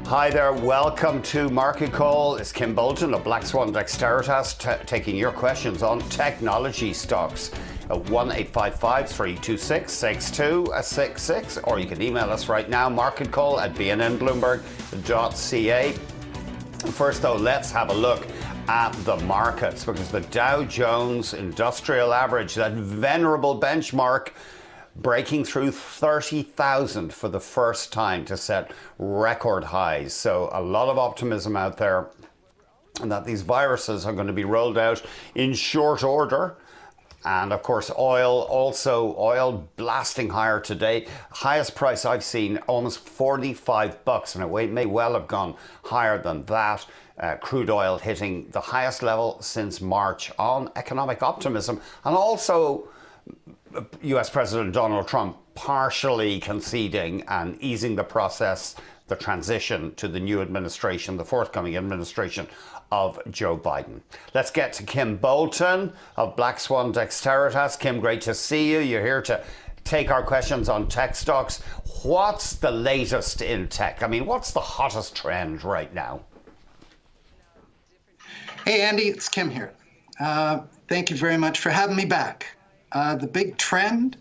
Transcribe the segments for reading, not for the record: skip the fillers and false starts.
Hi there, welcome to Market Call. It's Kim Bolton of Black Swan Dexteritas taking your questions on technology stocks at 1-855-326-6266, or you can email us right now, marketcall@bnnbloomberg.ca. First though, let's have a look at the markets, because the Dow Jones Industrial Average, that venerable benchmark, breaking through 30,000 for the first time to set record highs. So a lot of optimism out there, and that these viruses are going to be rolled out in short order. And of course, oil blasting higher today. Highest price I've seen, almost $45, and it may well have gone higher than that. Crude oil hitting the highest level since March on economic optimism, and also US President Donald Trump partially conceding and easing the process, the transition to the new administration, the forthcoming administration of Joe Biden. Let's get to Kim Bolton of Black Swan Dexteritas. Kim, great to see you. You're here to take our questions on tech stocks. What's the latest in tech? I mean, what's the hottest trend right now? Hey, Andy, it's Kim here. Thank you very much for having me back. The big trend?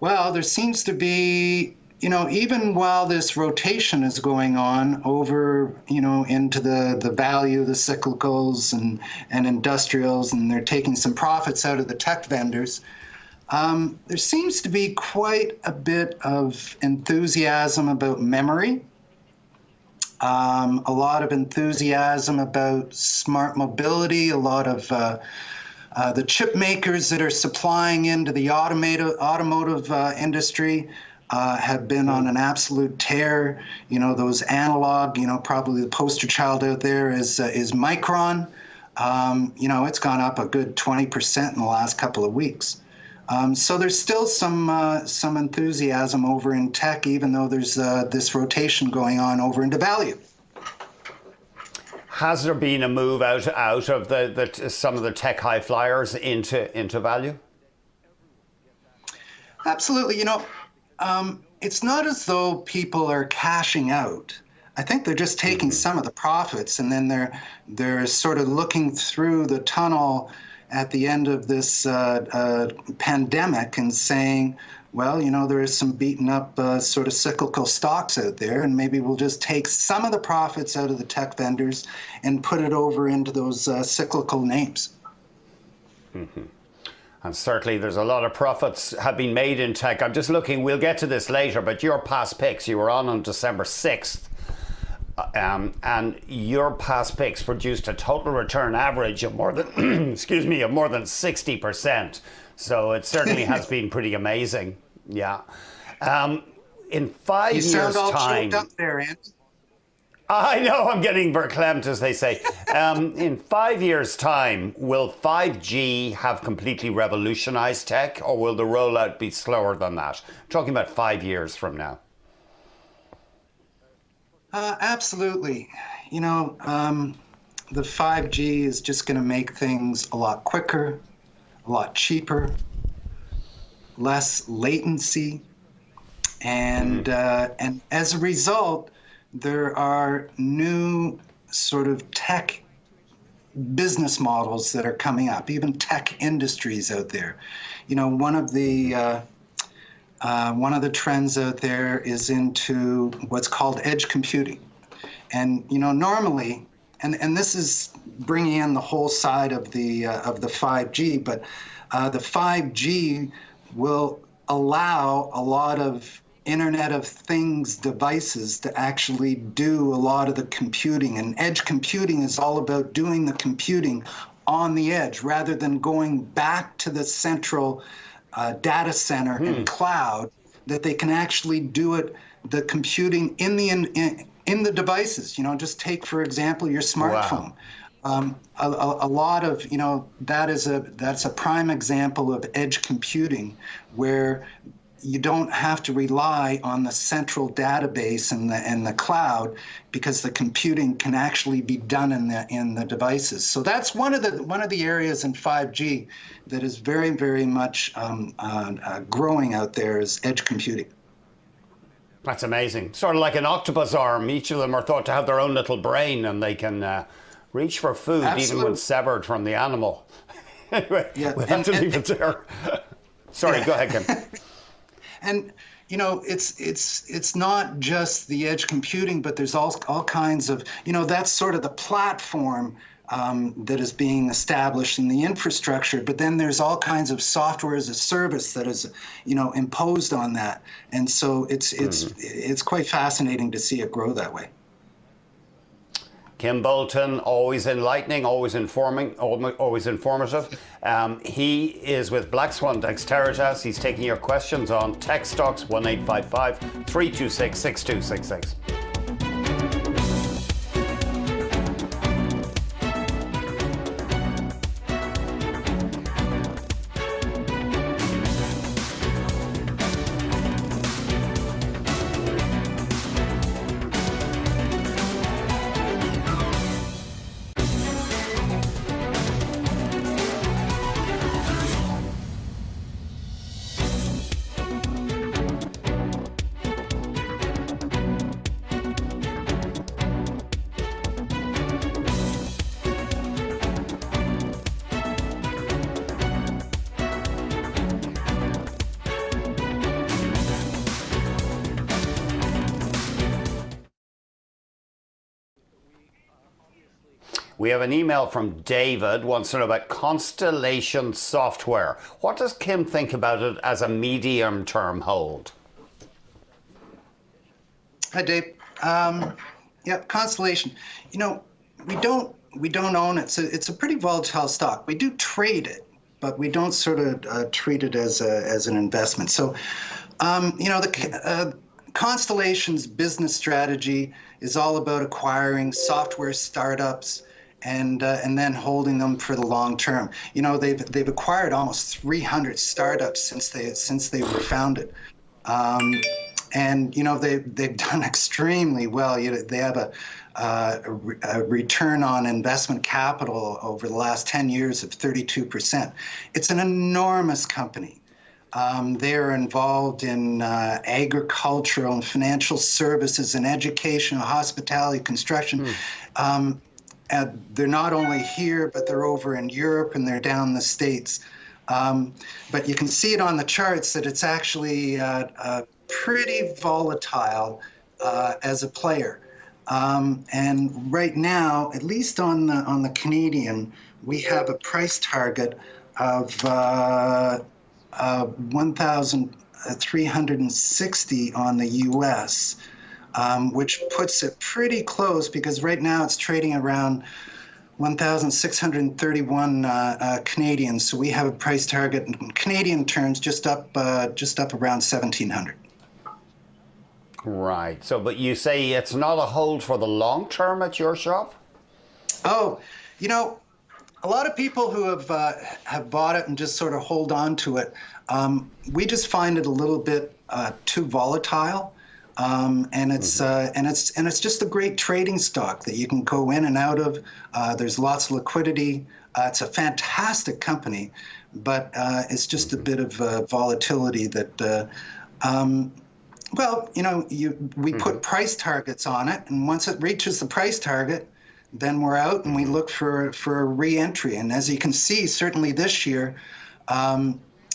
Well, there seems to be, even while this rotation is going on over, into the value, the cyclicals and industrials, and they're taking some profits out of the tech vendors, there seems to be quite a bit of enthusiasm about memory. A lot of enthusiasm about smart mobility, a lot of the chip makers that are supplying into the automotive industry have been on an absolute tear. Those analog, probably the poster child out there is Micron. It's gone up a good 20% in the last couple of weeks. So there's still some enthusiasm over in tech, even though there's this rotation going on over into value. Has there been a move out of some of the tech high flyers into value? Absolutely. It's not as though people are cashing out. I think they're just taking some of the profits, and then they're sort of looking through the tunnel at the end of this pandemic and saying, well, there is some beaten up sort of cyclical stocks out there, and maybe we'll just take some of the profits out of the tech vendors and put it over into those cyclical names. Mm-hmm. And certainly there's a lot of profits have been made in tech. I'm just looking, we'll get to this later, but your past picks, you were on December 6th. And your past picks produced a total return average of more than, of more than 60%. So it certainly has been pretty amazing. Yeah. In 5 years' time. You sound all choked up there, Andy. I know, I'm getting verklempt, as they say. In 5 years' time, will 5G have completely revolutionized tech, or will the rollout be slower than that? I'm talking about 5 years from now. Absolutely. The 5G is just going to make things a lot quicker, a lot cheaper, less latency, and as a result, there are new sort of tech business models that are coming up, even tech industries out there. One of the trends out there is into what's called edge computing. And, normally, and this is bringing in the whole side of the 5G, but the 5G will allow a lot of Internet of Things devices to actually do a lot of the computing. And edge computing is all about doing the computing on the edge rather than going back to the central data center and cloud, that they can actually do it, the computing in the devices. Just take, for example, your smartphone. Wow. A lot of, that's a prime example of edge computing, where you don't have to rely on the central database and the cloud, because the computing can actually be done in the devices. So that's one of the areas in 5G that is very, very much growing out there, is edge computing. That's amazing. Sort of like an octopus arm. Each of them are thought to have their own little brain, and they can reach for food even when Absolutely. severed from the animal. Anyway, Yeah, we'll have to leave it there. Sorry, yeah. go ahead, Kim. And it's not just the edge computing, but there's all kinds of, that's sort of the platform that is being established in the infrastructure. But then there's all kinds of software as a service that is, imposed on that. And so it's quite fascinating to see it grow that way. Kim Bolton, always enlightening, always informing, always informative. He is with Black Swan Dexteritas. He's taking your questions on Tech Stocks 1855 326 6266. We have an email from David, wants to know about Constellation Software. What does Kim think about it as a medium-term hold? Hi, Dave. Yeah, Constellation. We don't own it. So it's a pretty volatile stock. We do trade it, but we don't sort of treat it as an investment. So, the Constellation's business strategy is all about acquiring software startups and then holding them for the long term. They've acquired almost 300 startups since they were founded. And they've done extremely well. They have a return on investment capital over the last 10 years of 32%. It's an enormous company. They're involved in agricultural and financial services and education, hospitality, construction. And they're not only here, but they're over in Europe and they're down in the States. But you can see it on the charts that it's actually pretty volatile as a player. And right now, at least on the Canadian, we have a price target of 1,360 on the US, which puts it pretty close because right now it's trading around 1,631 Canadian. So we have a price target in Canadian terms just up around 1,700. Right. So, but you say it's not a hold for the long term at your shop? Oh, a lot of people who have bought it and just sort of hold on to it, we just find it a little bit too volatile. And it's just a great trading stock that you can go in and out of. There's lots of liquidity. It's a fantastic company, but it's just a bit of volatility that. We put price targets on it, and once it reaches the price target, then we're out and we look for a re-entry. And as you can see, certainly this year,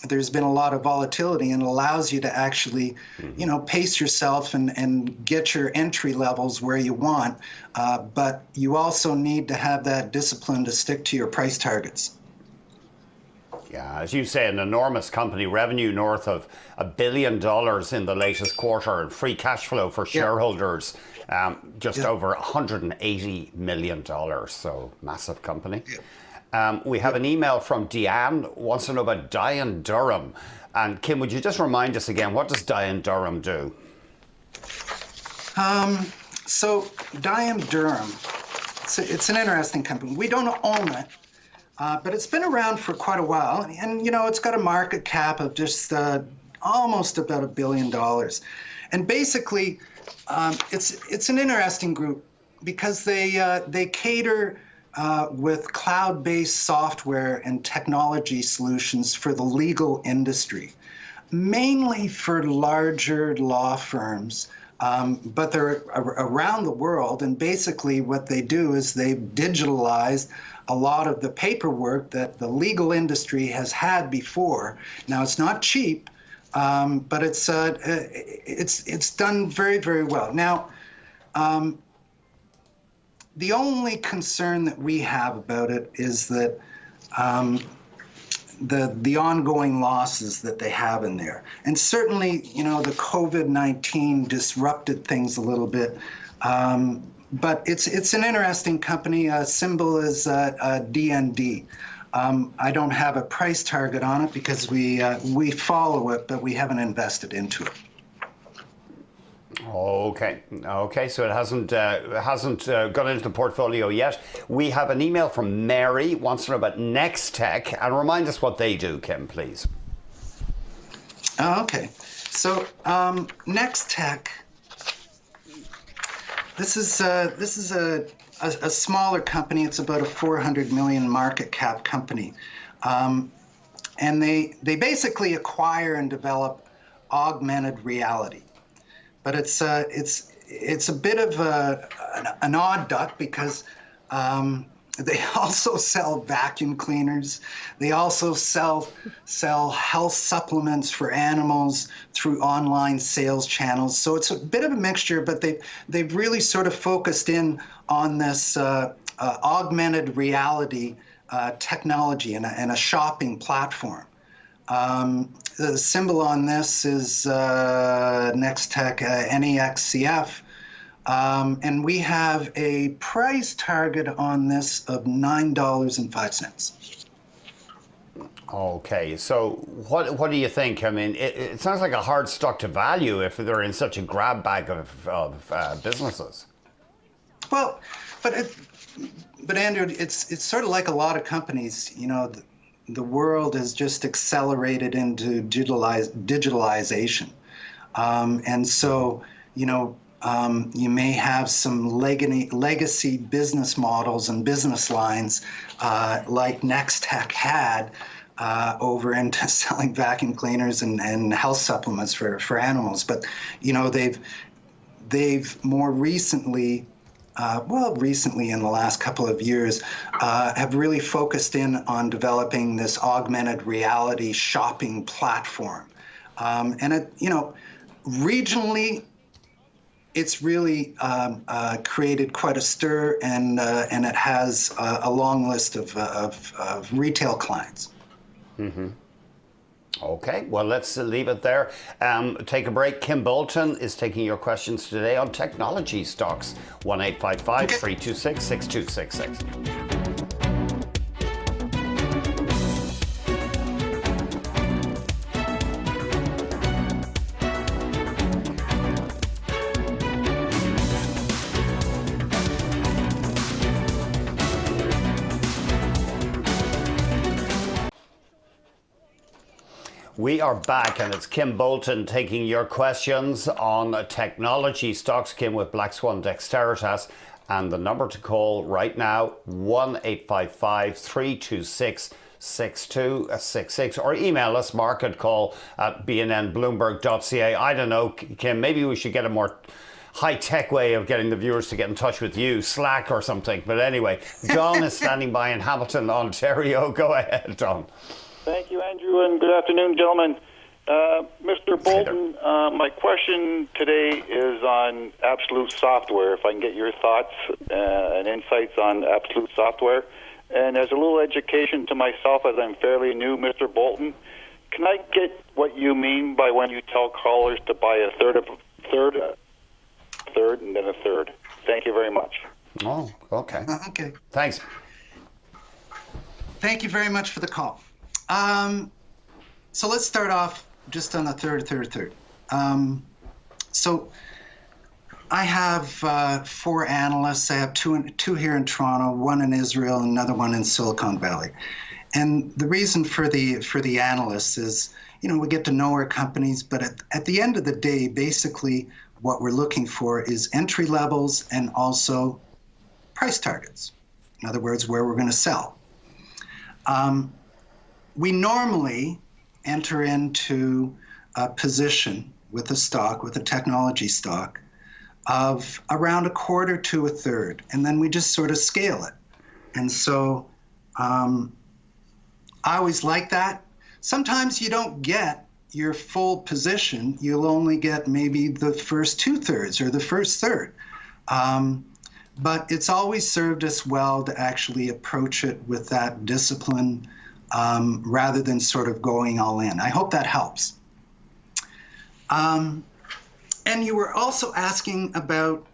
there's been a lot of volatility, and it allows you to actually, pace yourself and get your entry levels where you want. But you also need to have that discipline to stick to your price targets. Yeah, as you say, an enormous company, revenue north of $1 billion in the latest quarter, and free cash flow for shareholders just over $180 million. So massive company. We have an email from Deanne, wants to know about Dye & Durham. And Kim, would you just remind us again, what does Dye & Durham do? So Dye & Durham, it's an interesting company. We don't own it. But it's been around for quite a while, and it's got a market cap of just almost about $1 billion. And basically, it's an interesting group because they cater with cloud-based software and technology solutions for the legal industry. mainly for larger law firms, but they're around the world. And basically what they do is they've digitalized a lot of the paperwork that the legal industry has had before. Now, it's not cheap, but it's done very, very well. Now, the only concern that we have about it is that the ongoing losses that they have in there. And certainly, the COVID-19 disrupted things a little bit. But it's an interesting company. Symbol is DND. I don't have a price target on it because we follow it, but we haven't invested into it. Okay. So it hasn't gone into the portfolio yet. We have an email from Mary, wants to know about Next-Tech, and remind us what they do, Kim, please. Okay. So Next-Tech. This is a smaller company. It's about a 400 million market cap company, and they basically acquire and develop augmented reality. But it's a bit of an odd duck because they also sell vacuum cleaners. They also sell health supplements for animals through online sales channels. So it's a bit of a mixture, but they've really sort of focused in on this augmented reality technology and a shopping platform. The symbol on this is Next-Tech NEXCF. And we have a price target on this of $9.05. Okay, so what do you think? I mean, it sounds like a hard stock to value if they're in such a grab bag of businesses. Well, but Andrew, it's sort of like a lot of companies. The world has just accelerated into digitalization, and so you may have some legacy business models and business lines like Next-Tech had over into selling vacuum cleaners and health supplements for animals. But they've more recently, recently in the last couple of years, have really focused in on developing this augmented reality shopping platform, and regionally, it's really created quite a stir, and it has a long list of retail clients. Mm-hmm. Okay, well, let's leave it there. Take a break. Kim Bolton is taking your questions today on technology stocks. 1-855-326-6266. We are back, and it's Kim Bolton taking your questions on technology stocks. Kim with Black Swan Dexteritas, and the number to call right now, 1-855-326-6266, or email us, marketcall@bnnbloomberg.ca. I don't know, Kim, maybe we should get a more high-tech way of getting the viewers to get in touch with you, Slack or something. But anyway, Don is standing by in Hamilton, Ontario. Go ahead, Don. Thank you, Andrew, and good afternoon, gentlemen. Mr. Bolton, my question today is on Absolute Software, if I can get your thoughts and insights on Absolute Software. And as a little education to myself, as I'm fairly new, Mr. Bolton, can I get what you mean by when you tell callers to buy a third, and then a third? Thank you very much. Oh, okay. Okay. Thanks. Thank you very much for the call. So let's start off just on the third. So I have 4 analysts. I have two here in Toronto, one in Israel, and another one in Silicon Valley. And the reason for the analysts is, we get to know our companies, but at the end of the day, basically what we're looking for is entry levels and also price targets. In other words, where we're going to sell. We normally enter into a position with a stock, with a technology stock, of around a quarter to a third, and then we just sort of scale it. And so I always like that. Sometimes you don't get your full position. You'll only get maybe the first 2/3 or the first third. But it's always served us well to actually approach it with that discipline rather than sort of going all in. I hope that helps. And you were also asking about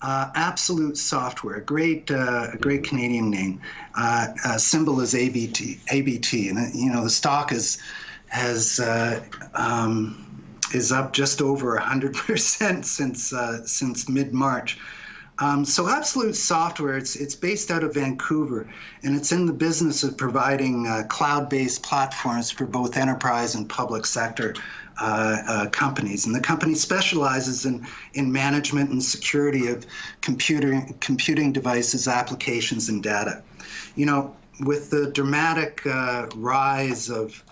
Absolute Software, a great Canadian name. Symbol is ABT, and you know the stock is up just over 100% since mid-March. So Absolute Software, it's based out of Vancouver, and it's in the business of providing cloud-based platforms for both enterprise and public sector companies. And the company specializes in management and security of computing devices, applications, and data. You know, with the dramatic rise of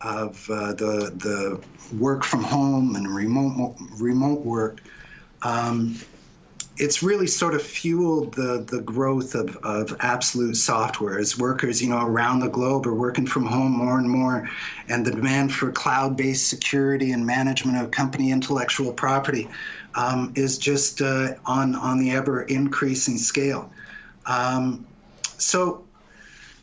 the work from home and remote work, it's really sort of fueled the growth of Absolute Software as workers, you know, around the globe are working from home more and more, and the demand for cloud-based security and management of company intellectual property is just on the ever-increasing scale. So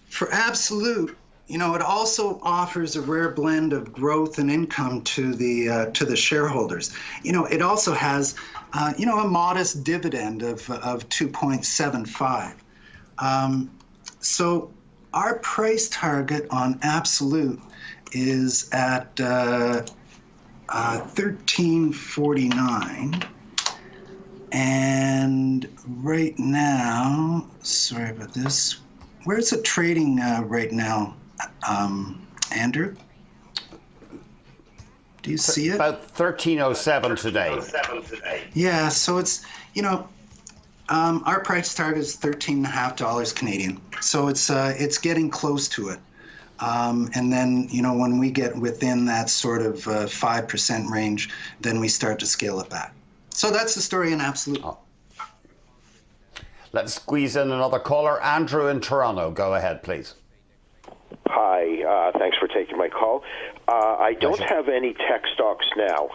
for Absolute, you know, it also offers a rare blend of growth and income to the shareholders. You know, it also has, you know, a modest dividend of 2.75. So our price target on Absolute is at 13.49, and right now, sorry about this. Where's it trading right now? Andrew, do you see it? About 13.07 today. Yeah, so it's, you know, our price target is $13.50 Canadian. So it's getting close to it. And then, you know, when we get within that sort of 5% range, then we start to scale it back. So that's the story in Absolute. Oh. Let's squeeze in another caller. Andrew in Toronto. Go ahead, please. Hi, thanks for taking my call. I don't have any tech stocks now.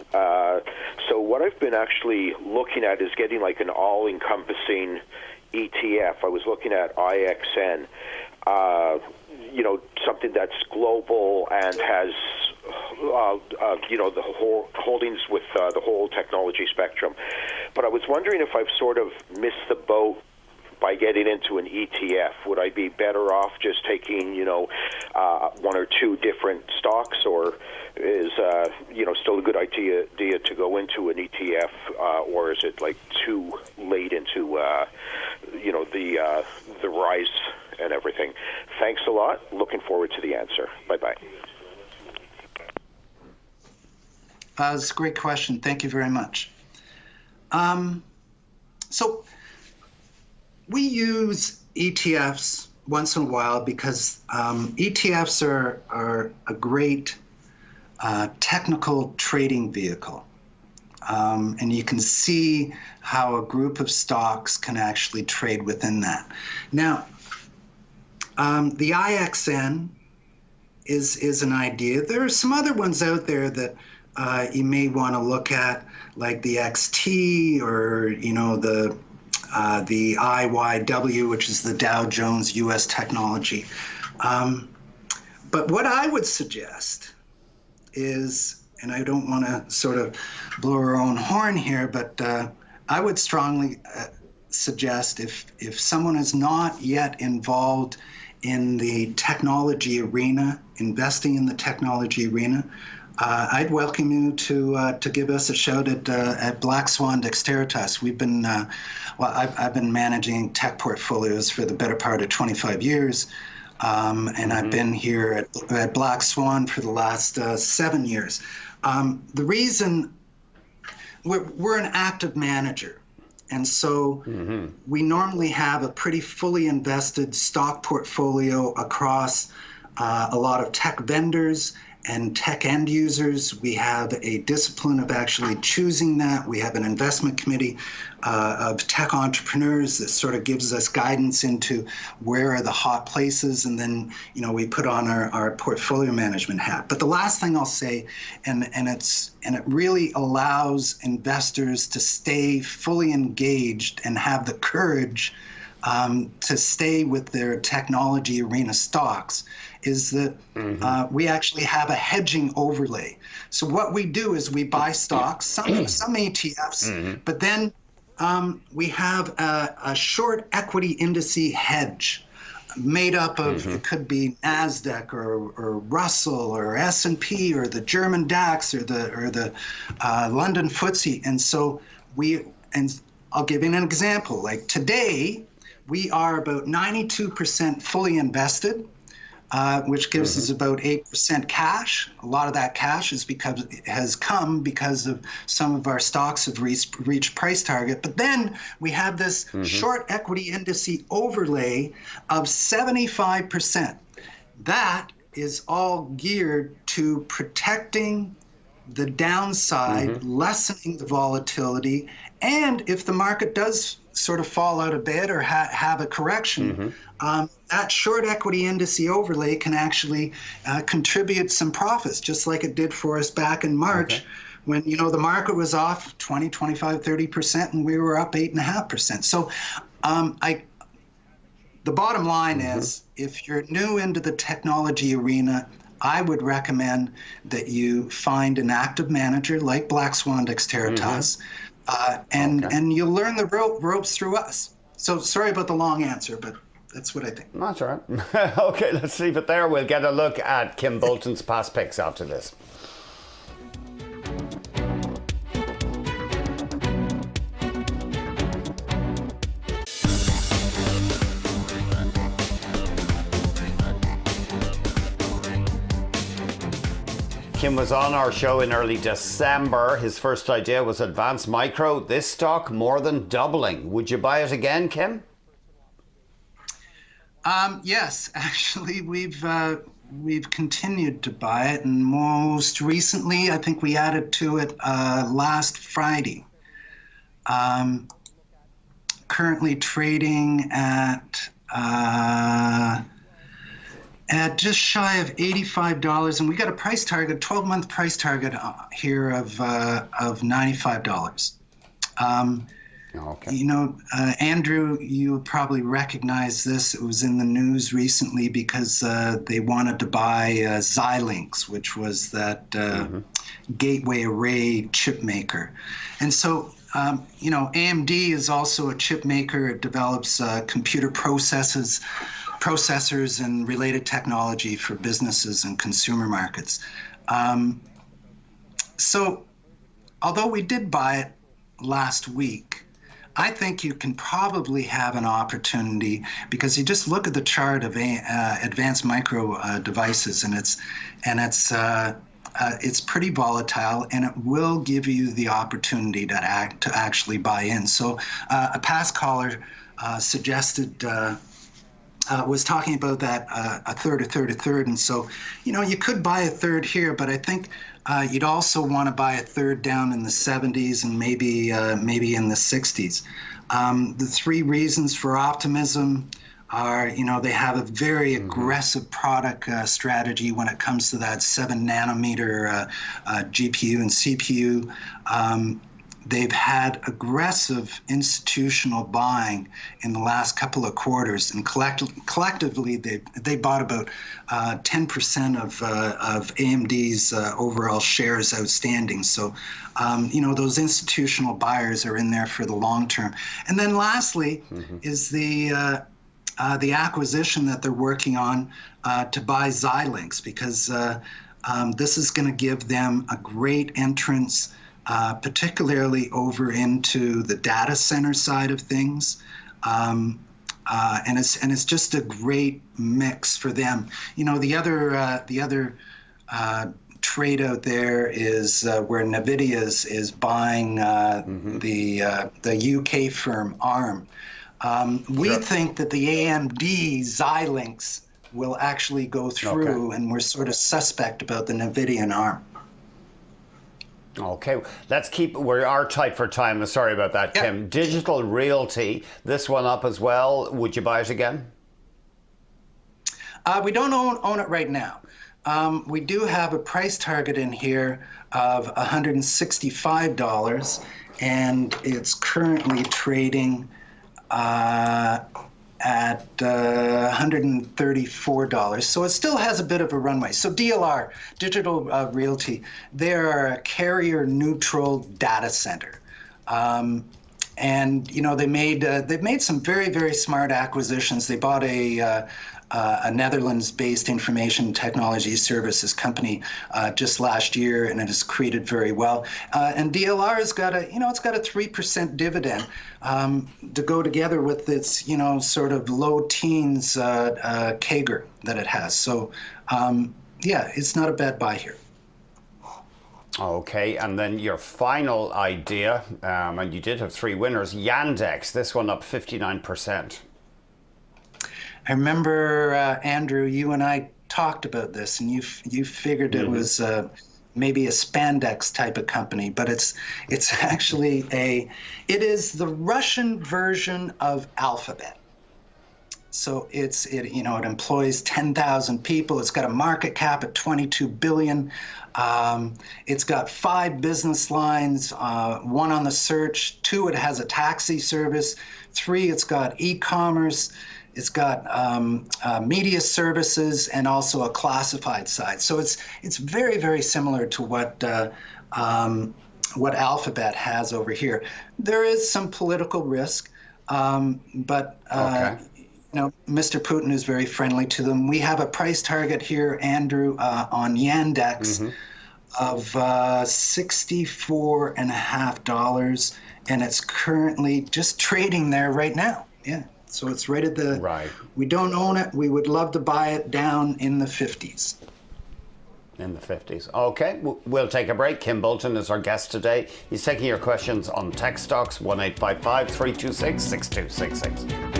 So what I've been actually looking at is getting like an all-encompassing ETF. I was looking at IXN, you know, something that's global and has, you know, the whole holdings with the whole technology spectrum. But I was wondering if I've sort of missed the boat by getting into an ETF. Would I be better off just taking, you know, one or two different stocks, or is, you know, still a good idea to go into an ETF, or is it like too late into, you know, the rise and everything? Thanks a lot. Looking forward to the answer. Bye-bye. That's a great question. Thank you very much. So we use ETFs once in a while because ETFs are a great technical trading vehicle. And you can see how a group of stocks can actually trade within that. Now, the IXN is an idea. There are some other ones out there that you may want to look at, like the XT, or, you know, the IYW, which is the Dow Jones U.S. Technology. But what I would suggest is, and I don't want to sort of blow our own horn here, but I would strongly suggest if someone is not yet involved in the technology arena, investing in the technology arena, I'd welcome you to give us a shout at Black Swan Dexteritas. We've been, I've been managing tech portfolios for the better part of 25 years, and I've been here at Black Swan for the last 7 years. The reason we're an active manager, and so we normally have a pretty fully invested stock portfolio across a lot of tech vendors and tech end users. We have a discipline of actually choosing that. We have an investment committee of tech entrepreneurs that sort of gives us guidance into where are the hot places, and then we put on our portfolio management hat. But the last thing I'll say, and it really allows investors to stay fully engaged and have the courage to stay with their technology arena stocks, is that we actually have a hedging overlay. So what we do is we buy stocks, some ETFs, but then we have a short equity indice hedge made up of, it could be NASDAQ or Russell or S&P or the German DAX or the London FTSE. And so I'll give you an example. Like today, we are about 92% fully invested, which gives us about 8% cash. A lot of that cash has come because of some of our stocks have reached price target. But then we have this short equity indice overlay of 75%. That is all geared to protecting the downside, lessening the volatility, and if the market does sort of fall out of bed or have a correction, that short equity indice overlay can actually contribute some profits, just like it did for us back in March when the market was off 20, 25, 30%, and we were up 8.5%. So the bottom line is, if you're new into the technology arena, I would recommend that you find an active manager like Black Swan Dexteritas, and you'll learn the ropes through us. So sorry about the long answer, but that's what I think. That's all right. Okay, let's leave it there. We'll get a look at Kim Bolton's past picks after this. Kim was on our show in early December. His first idea was Advanced Micro. This stock more than doubling. Would you buy it again, Kim? Yes, actually, we've continued to buy it, and most recently, I think we added to it last Friday. Currently trading at just shy of $85, and we got a price target, 12-month price target here of $95. Andrew, you probably recognize this. It was in the news recently because they wanted to buy Xilinx, which was that gateway array chip maker. And so, AMD is also a chip maker. It develops computer processors and related technology for businesses and consumer markets. So although we did buy it last week, I think you can probably have an opportunity, because you just look at the chart of Advanced Micro devices, and it's pretty volatile, and it will give you the opportunity to actually buy in. So a past caller suggested was talking about that a third, and so you could buy a third here, but I think you'd also want to buy a third down in the 70s and maybe in the 60s. The three reasons for optimism are, they have a very aggressive product strategy when it comes to that 7 nanometer GPU and CPU. They've had aggressive institutional buying in the last couple of quarters, and collectively they bought about 10% of AMD's overall shares outstanding. So, those institutional buyers are in there for the long term. And then lastly is the acquisition that they're working on to buy Xilinx, because this is going to give them a great entrance, particularly over into the data center side of things, and it's just a great mix for them. The other trade out there is where NVIDIA is buying the UK firm ARM. We think that the AMD Xilinx will actually go through, and we're sort of suspect about the Nvidian arm. Okay, we are tight for time. Sorry about that, Kim. Digital Realty, this one up as well. Would you buy it again? We don't own it right now. We do have a price target in here of $165, and it's currently trading at $134. So it still has a bit of a runway. So DLR, Digital Realty, they're a carrier-neutral data center. And you know, they've made some very, very smart acquisitions. They bought a Netherlands-based information technology services company just last year, and it has created very well. And DLR has got it's got a 3% dividend to go together with its, sort of low teens CAGR that it has. So, yeah, it's not a bad buy here. Okay, and then your final idea, and you did have three winners, Yandex, this one up 59%. I remember, Andrew, you and I talked about this, and you figured it was maybe a spandex type of company, but it's actually it is the Russian version of Alphabet. So it employs 10,000 people. It's got a market cap at 22 billion. It's got 5 business lines, 1 on the search, 2, it has a taxi service, 3, it's got e-commerce. It's got media services and also a classified side. So it's very, very similar to what Alphabet has over here. There is some political risk, but Mr. Putin is very friendly to them. We have a price target here, Andrew, on Yandex of $64.50, and it's currently just trading there right now. Yeah. So it's right at the, we don't own it. We would love to buy it down in the 50s. In the 50s. Okay, we'll take a break. Kim Bolton is our guest today. He's taking your questions on tech stocks, 1-855-326-6266.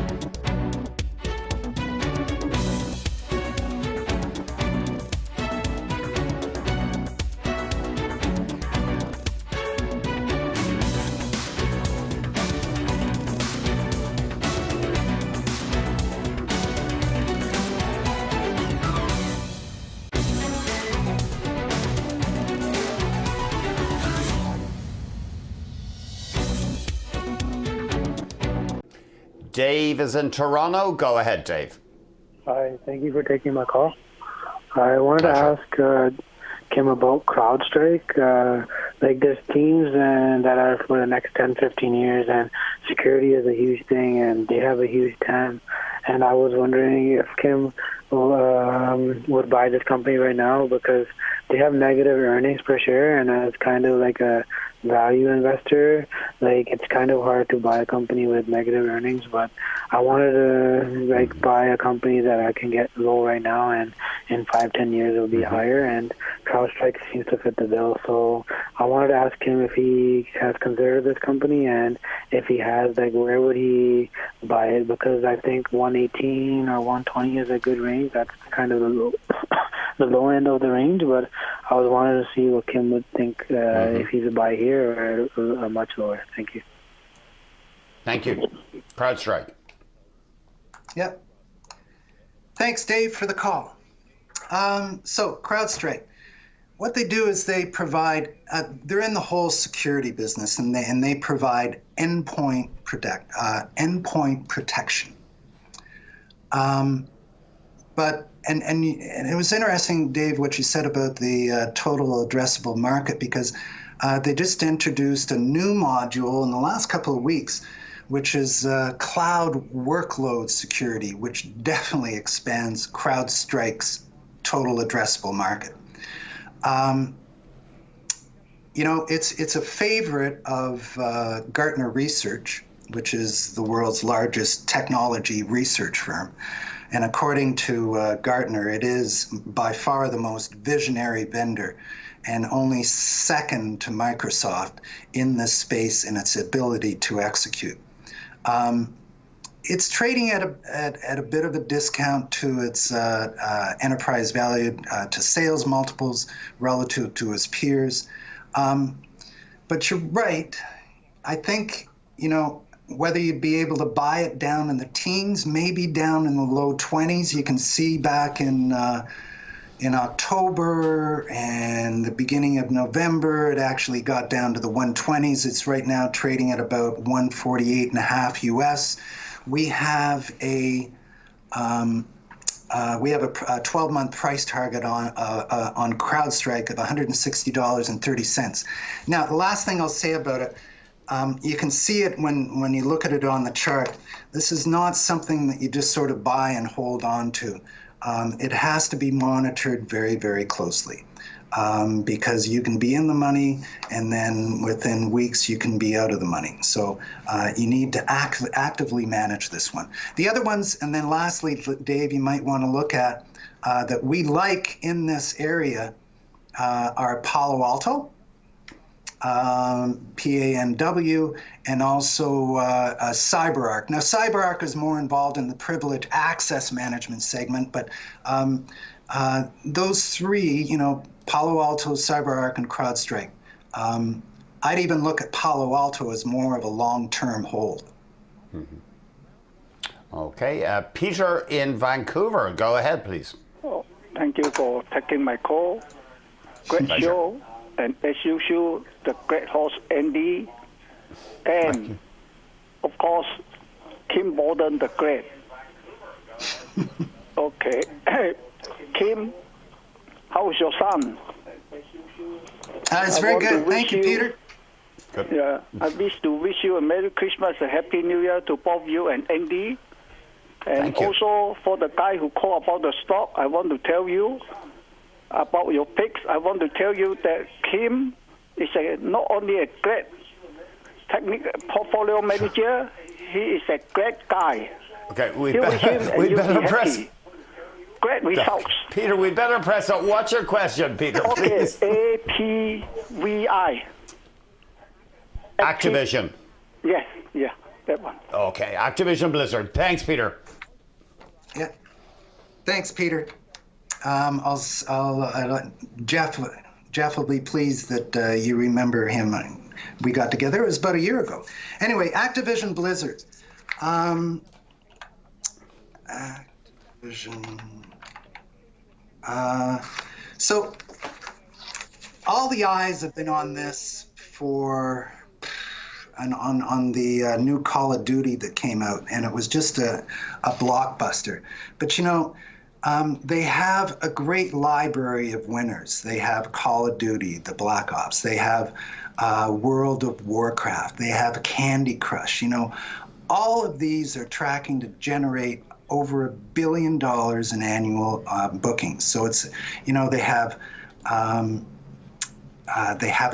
Dave is in Toronto. Go ahead, Dave. Hi, thank you for taking my call. I wanted to ask Kim about CrowdStrike. There's teams that are for the next 10, 15 years, and security is a huge thing, and they have a huge TAM. And I was wondering if Kim would buy this company right now, because they have negative earnings per share, and as kind of like a value investor, it's kind of hard to buy a company with negative earnings, but I wanted to buy a company that I can get low right now, and in 5-10 years it'll be higher, and CrowdStrike seems to fit the bill. So I wanted to ask him if he has considered this company, and if he has, where would he buy it? Because I think 118 or 120 is a good range. That's kind of the low end of the range, but I was wanting to see what Kim would think if he's a buy here or much lower. Thank you. Thank you. CrowdStrike. Yep. Thanks, Dave, for the call. So CrowdStrike, what they do is they provide, they're in the whole security business, and they provide endpoint protection. But it was interesting, Dave, what you said about the total addressable market, because they just introduced a new module in the last couple of weeks, which is cloud workload security, which definitely expands CrowdStrike's total addressable market. It's a favorite of Gartner Research, which is the world's largest technology research firm. And according to Gartner, it is by far the most visionary vendor, and only second to Microsoft in this space in its ability to execute. it's trading at a bit of a discount to its enterprise value to sales multiples relative to its peers. But you're right. I think, whether you'd be able to buy it down in the teens, maybe down in the low 20s. You can see back in October and the beginning of November, it actually got down to the 120s. It's right now trading at about 148.5 US. We have a 12-month price target on CrowdStrike of $160.30. Now, the last thing I'll say about it, you can see it when you look at it on the chart. This is not something that you just sort of buy and hold on to. It has to be monitored very, very closely because you can be in the money and then within weeks you can be out of the money. So you need to actively manage this one. The other ones, and then lastly, Dave, you might want to look at that we like in this area are Palo Alto, PANW, and also CyberArk. Now, CyberArk is more involved in the privileged access management segment, but those three, Palo Alto, CyberArk, and CrowdStrike, I'd even look at Palo Alto as more of a long-term hold. Mm-hmm. Okay, Peter in Vancouver, go ahead, please. Oh, thank you for taking my call. Great show. And as usual, the great host Andy, and of course, Kim Borden the Great. Okay, Kim, how is your son? It's very good. Thank you, Peter. Good. Yeah, I wish you a Merry Christmas, a Happy New Year to both you and Andy. And also for the guy who called about the stock, I want to tell you about your picks. I want to tell you that Kim is not only a great technical portfolio manager, he is a great guy. Okay, we better press. Great results. Peter, we better press on. What's your question, Peter? Okay, please? APVI. Activision. Yes, yeah, that one. Okay, Activision Blizzard. Thanks, Peter. Yeah, thanks, Peter. Jeff will be pleased that you remember him. We got together. It was about a year ago. Anyway, Activision Blizzard. Activision. So all the eyes have been on this on the new Call of Duty that came out, and it was just a blockbuster. But they have a great library of winners. They have Call of Duty, the Black Ops. They have World of Warcraft. They have Candy Crush. All of these are tracking to generate over $1 billion in annual bookings. So it's, they have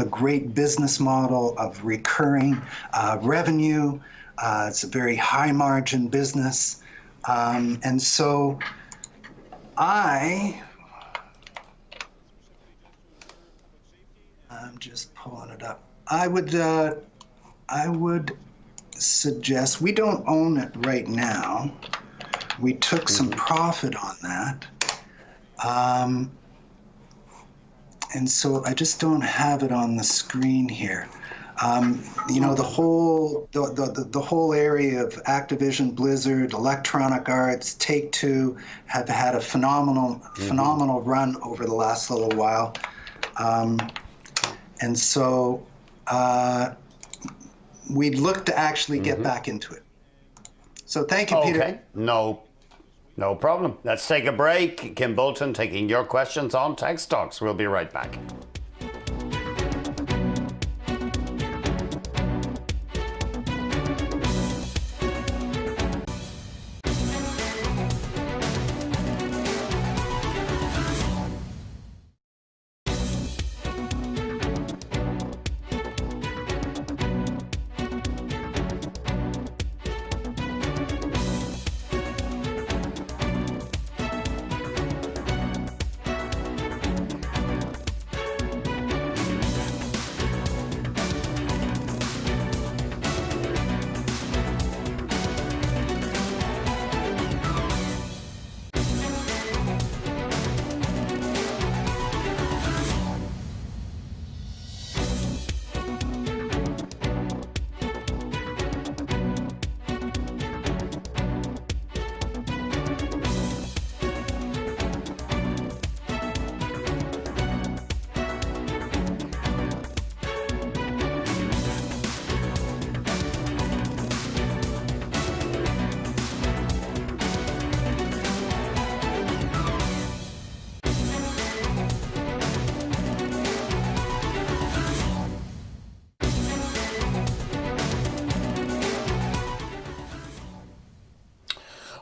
a great business model of recurring revenue. It's a very high margin business. And so I'm just pulling it up. I would suggest, we don't own it right now. We took some profit on that. And so I just don't have it on the screen here. The whole area of Activision, Blizzard, Electronic Arts, Take-Two have had a phenomenal run over the last little while. And so we'd look to actually get back into it. So thank you, Peter. Okay, no problem. Let's take a break. Kim Bolton taking your questions on Tech Stocks. We'll be right back.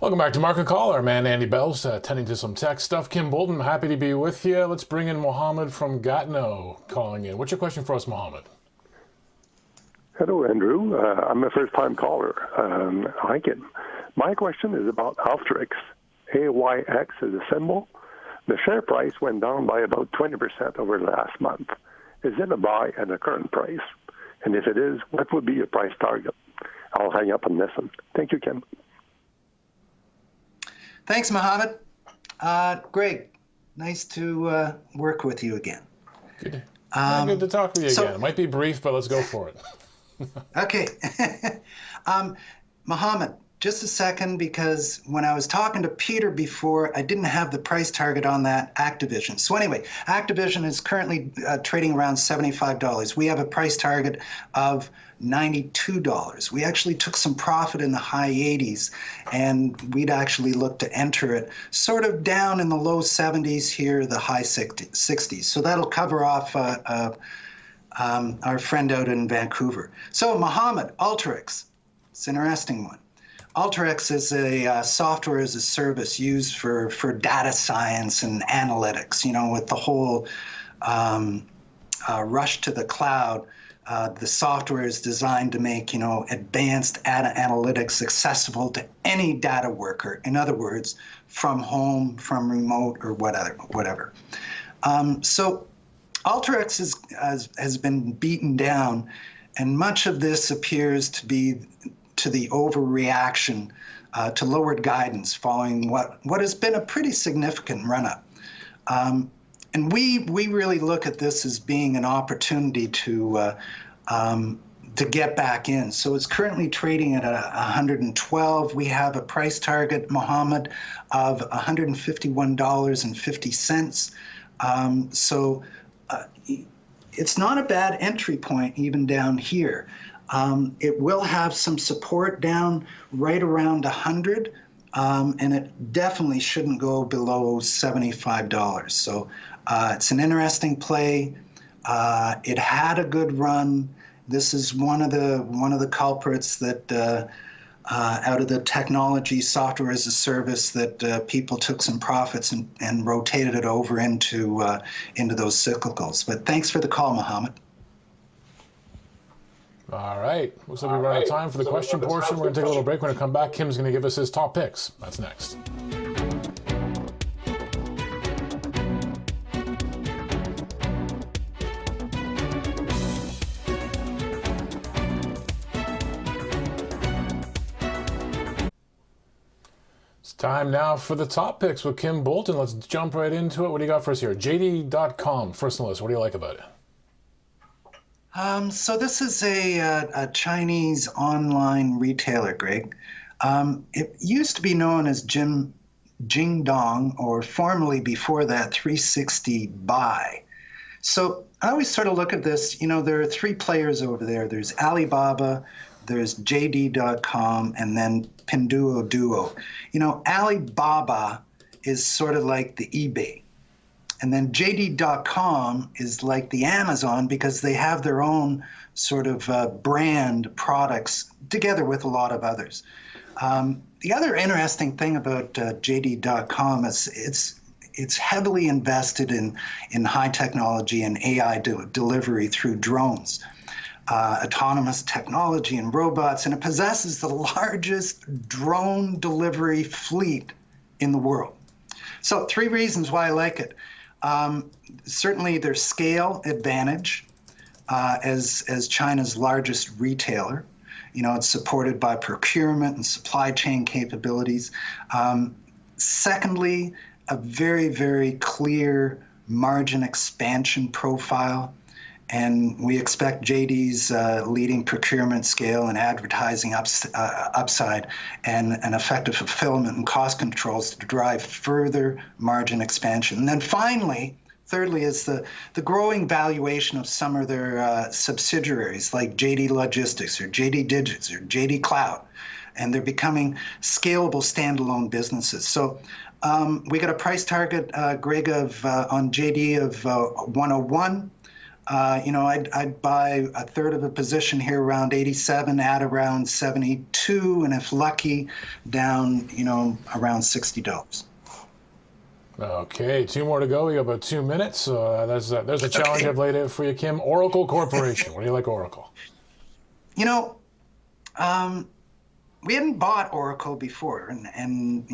Welcome back to Market Call. Our man Andy Bell's attending to some tech stuff. Kim Bolton, happy to be with you. Let's bring in Mohammed from Gatineau calling in. What's your question for us, Mohammed? Hello, Andrew. I'm a first-time caller. Hi, Kim. My question is about Alteryx. AYX is a symbol. The share price went down by about 20% over the last month. Is it a buy at the current price? And if it is, what would be your price target? I'll hang up and listen. Thank you, Kim. Thanks, Mohammed. Greg, nice to work with you again. Good. Good to talk with you again. It might be brief, but let's go for it. Okay. Mohammed, just a second, because when I was talking to Peter before, I didn't have the price target on that Activision. So anyway, Activision is currently trading around $75. We have a price target of $92. We actually took some profit in the high 80s, and we'd actually look to enter it sort of down in the low 70s here, the high 60s. So that'll cover off our friend out in Vancouver. So Mohammed, Alteryx, it's an interesting one. Alteryx is a software as a service used for data science and analytics, you know, with the whole rush to the cloud. The software is designed to make, you know, advanced data analytics accessible to any data worker. In other words, from home, from remote, or whatever. So Alteryx has been beaten down, and much of this appears to be to the overreaction to lowered guidance following what has been a pretty significant run-up. And we really look at this as being an opportunity to get back in. So it's currently trading at 112. We have a price target, Mohammed, of $151.50. So it's not a bad entry point even down here. It will have some support down right around 100, and it definitely shouldn't go below $75. So it's an interesting play. It had a good run. This is one of the culprits that out of the technology software as a service that people took some profits and rotated it over into those cyclicals. But thanks for the call, Mohammed. All right. Looks like we run out of time for the question portion. We're going to take a little break. We're going to come back. Kim's going to give us his top picks. That's next. It's time now for the top picks with Kim Bolton. Let's jump right into it. What do you got for us here? JD.com, first on the list. What do you like about it? So this is a Chinese online retailer, Greg. It used to be known as Jingdong, or formerly before that 360 Buy. So I always sort of look at this, you know, there are three players over there. There's Alibaba, there's JD.com, and then Pinduoduo. You know, Alibaba is sort of like the eBay. And then JD.com is like the Amazon because they have their own sort of brand products together with a lot of others. The other interesting thing about JD.com is it's heavily invested in high technology and AI delivery through drones, autonomous technology and robots, and it possesses the largest drone delivery fleet in the world. So 3 reasons why I like it. Certainly their scale advantage as China's largest retailer. You know, it's supported by procurement and supply chain capabilities. Secondly, a very, very clear margin expansion profile. And we expect JD's leading procurement scale and advertising upside and an effective fulfillment and cost controls to drive further margin expansion. And then finally, thirdly, is the growing valuation of some of their subsidiaries like JD Logistics or JD Digits or JD Cloud. And they're becoming scalable standalone businesses. So we got a price target, Greg, on JD of 101. I'd buy a third of a position here around 87, at around 72, and if lucky, down, around $60. Okay, 2 more to go. We got about 2 minutes. There's a challenge I've laid out for you, Kim. Oracle Corporation. What do you like, Oracle? We hadn't bought Oracle before, and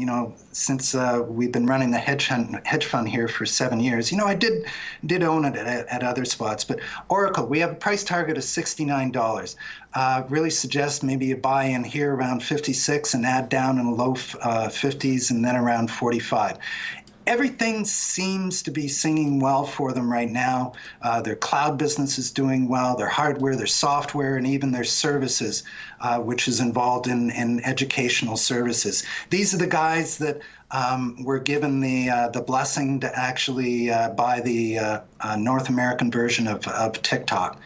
since we've been running the hedge fund here for 7 years, I did own it at other spots. But Oracle, we have a price target of $69. Really suggest maybe you buy in here around 56 and add down in the low 50s and then around 45. Everything seems to be singing well for them right now. Their cloud business is doing well, their hardware, their software, and even their services, which is involved in educational services. These are the guys that were given the blessing to actually buy the North American version of TikTok.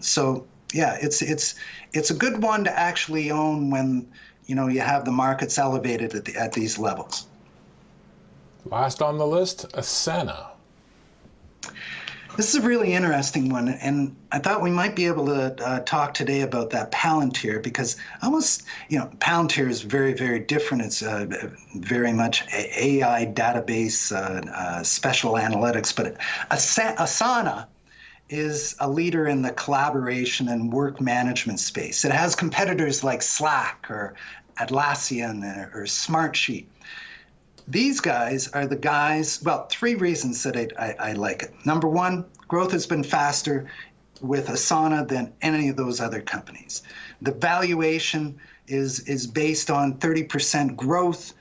So yeah, it's a good one to actually own when you have the markets elevated at these levels. Last on the list, Asana. This is a really interesting one, and I thought we might be able to talk today about that Palantir, because Palantir is very, very different. It's very much AI database, special analytics, but Asana is a leader in the collaboration and work management space. It has competitors like Slack or Atlassian or Smartsheet. These guys are the guys, well, 3 reasons that I like it. Number one, growth has been faster with Asana than any of those other companies. The valuation is based on 30% growth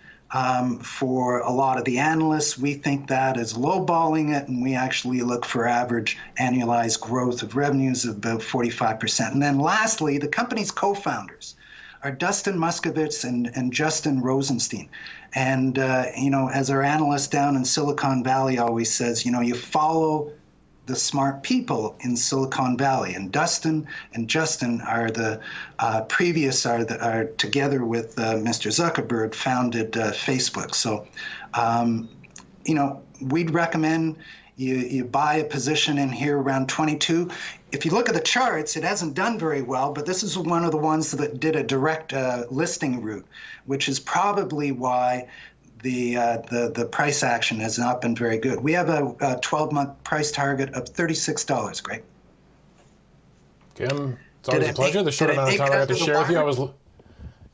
for a lot of the analysts. We think that is lowballing it, and we actually look for average annualized growth of revenues of about 45%. And then lastly, the company's co-founders are Dustin Moskovitz and Justin Rosenstein. And, as our analyst down in Silicon Valley always says, you follow the smart people in Silicon Valley. And Dustin and Justin are are together with Mr. Zuckerberg, founded Facebook. So, we'd recommend you buy a position in here around 22. If you look at the charts, it hasn't done very well, but this is one of the ones that did a direct listing route, which is probably why the price action has not been very good. We have a 12-month price target of $36, Greg. Kim, it's always a pleasure. The short amount of time I got to share with you,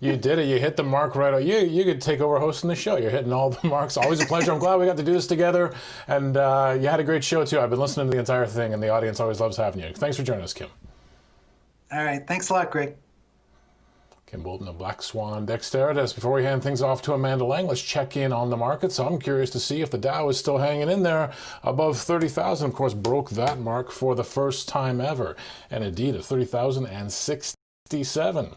you did it. You hit the mark right. You could take over hosting the show. You're hitting all the marks. Always a pleasure. I'm glad we got to do this together. And you had a great show, too. I've been listening to the entire thing, and the audience always loves having you. Thanks for joining us, Kim. All right. Thanks a lot, Greg. Kim Bolton of Black Swan Dexteritas. Before we hand things off to Amanda Lang, let's check in on the market. So I'm curious to see if the Dow is still hanging in there above 30,000. Of course, broke that mark for the first time ever. And indeed, at 30,067.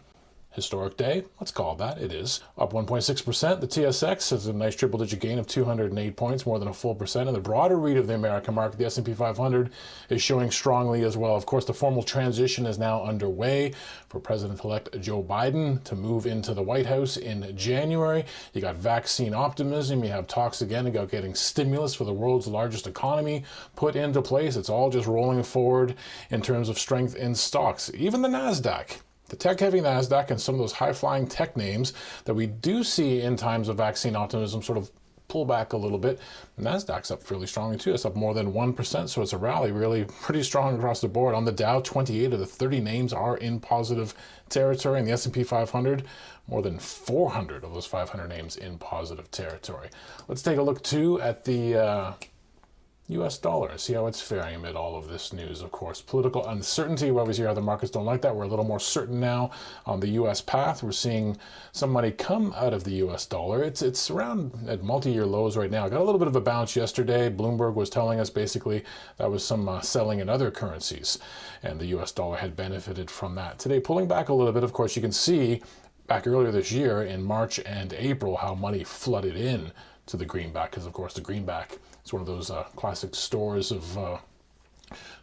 Historic day, let's call it that. It is up 1.6%. The TSX has a nice triple-digit gain of 208 points, more than a full percent. And the broader read of the American market, the S&P 500, is showing strongly as well. Of course, the formal transition is now underway for President-elect Joe Biden to move into the White House in January. You got vaccine optimism. You have talks again about getting stimulus for the world's largest economy put into place. It's all just rolling forward in terms of strength in stocks. Even the NASDAQ. The tech-heavy NASDAQ and some of those high-flying tech names that we do see in times of vaccine optimism sort of pull back a little bit. NASDAQ's up fairly strongly too. It's up more than 1%, so it's a rally really pretty strong across the board. On the Dow, 28 of the 30 names are in positive territory. In the S&P 500, more than 400 of those 500 names in positive territory. Let's take a look too at the U.S. dollar, see how it's faring amid all of this news. Of course, political uncertainty. We obviously hear how the markets don't like that. We're a little more certain now on the U.S. path. We're seeing some money come out of the U.S. dollar. It's around at multi-year lows right now. Got a little bit of a bounce yesterday. Bloomberg was telling us basically that was some selling in other currencies, and the U.S. dollar had benefited from that. Today, pulling back a little bit. Of course, you can see back earlier this year in March and April how money flooded in to the greenback, because of course the greenback is one of those classic stores of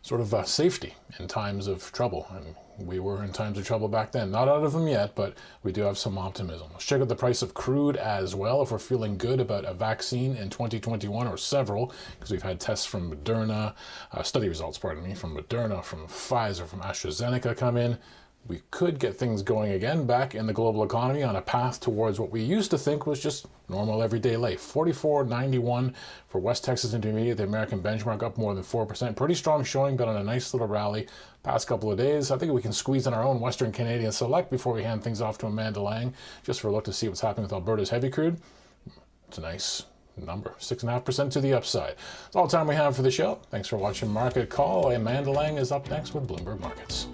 sort of safety in times of trouble. And we were in times of trouble back then. Not out of them yet, but we do have some optimism. Let's check out the price of crude as well, if we're feeling good about a vaccine in 2021, or several, because we've had tests from Moderna, study results, pardon me, from Moderna, from Pfizer, from AstraZeneca come in. We could get things going again back in the global economy on a path towards what we used to think was just normal everyday life. 44.91 for West Texas Intermediate, the American benchmark, up more than 4%. Pretty strong showing, but on a nice little rally past couple of days. I think we can squeeze in our own Western Canadian Select before we hand things off to Amanda Lang, just for a look to see what's happening with Alberta's heavy crude. It's a nice number, 6.5% to the upside. That's all the time we have for the show. Thanks for watching Market Call. Amanda Lang is up next with Bloomberg Markets.